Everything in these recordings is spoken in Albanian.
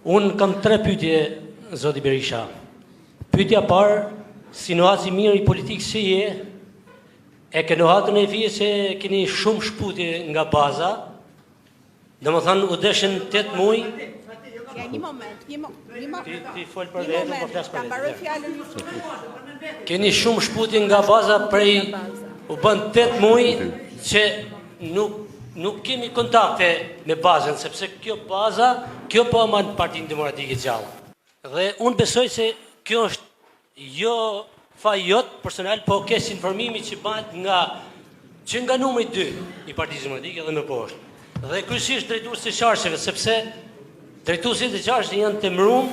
Unë kam 3 pyetje, zoti Berisha. Pyetja parë, si nohaci mirë i politikë që je, e ke nohatën e fije se keni shumë shputje nga baza, dhe më thënë u deshen 8 muaj. Një moment. Ti fol për vetë, po flas për vetë. Keni shumë shputje nga baza prej u bën 8 muaj që nuk kemi kontakte me bazën, sepse kjo po aman Partinë Demokratike Gjallë. Dhe unë besoj se kjo është jo faj jot personal, po kes informimi që bëhet nga numri 2 i Partisë Demokratike dhe më poshtë. Dhe kryesisht drejtuesit e qarsheve, sepse drejtuesit e qarsheve janë të mrum,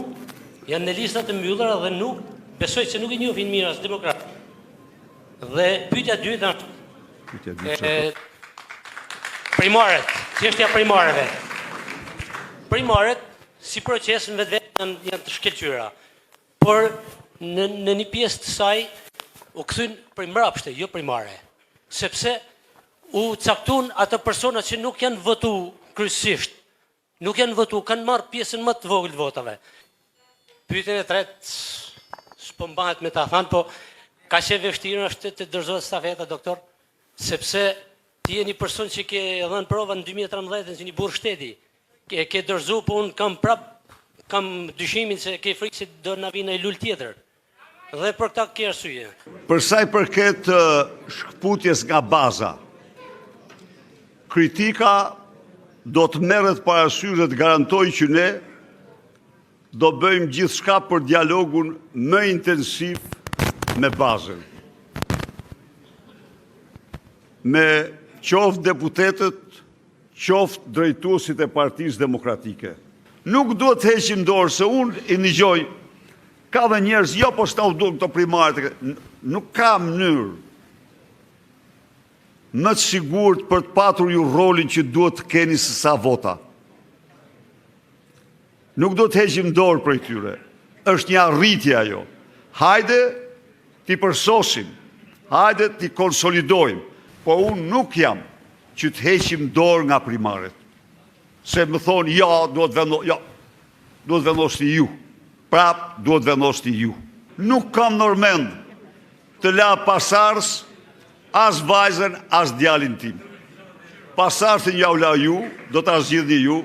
janë në lista të mbyllura dhe nuk besoj se nuk i njohin mirë as demokrat. Dhe pyetja e dytë është primaret, çështja primareve. Primaret si proces në vetë janë të shkëlqyera. Por në një pjesë të saj u kthyn primrapshte, jo primare. Sepse u caktun ato persona që nuk janë votu kryesisht. Nuk janë votu, kanë marrë pjesën më të vogël të votave. Pyetjen e tretë s'po mbahet me ta thënë, po ka që vështirë është të dorëzohet stafeta, doktor, sepse ti je një person që ke dhënë prova në 2013 si një burr shteti. Ke dorëzu, po unë kam dyshimin se ke frikë se do na vinë ai lul tjetër. Dhe për këtë ke arsye. Për sa i përket shkputjes nga baza, kritika do të merret parasysh dhe të garantoj që ne do bëjmë gjithçka për dialogun më intensiv me bazën. Me qoftë deputetët, qoftë drejtuesit e Partisë Demokratike. Nuk duhet të heqim dorë se unë i ndigjoj, ka dhe njerëz, jo po s'na u duan këto primarët, nuk ka mënyrë më të sigurt për të patur ju rolin që duhet të keni se sa vota. Nuk do të heqim dorë prej tyre. Është një arritje ajo. Hajde t'i përsosim, hajde t'i konsolidojmë, po unë nuk jam që të heqim dorë nga primarët. Se më thonë, duhet vendosni ju. Prap, duhet vendosni ju. Nuk kam nërmend të la pasars, as vajzën, as djalin tim. Pasarsin ja u la ju, do të zgjidhni ju,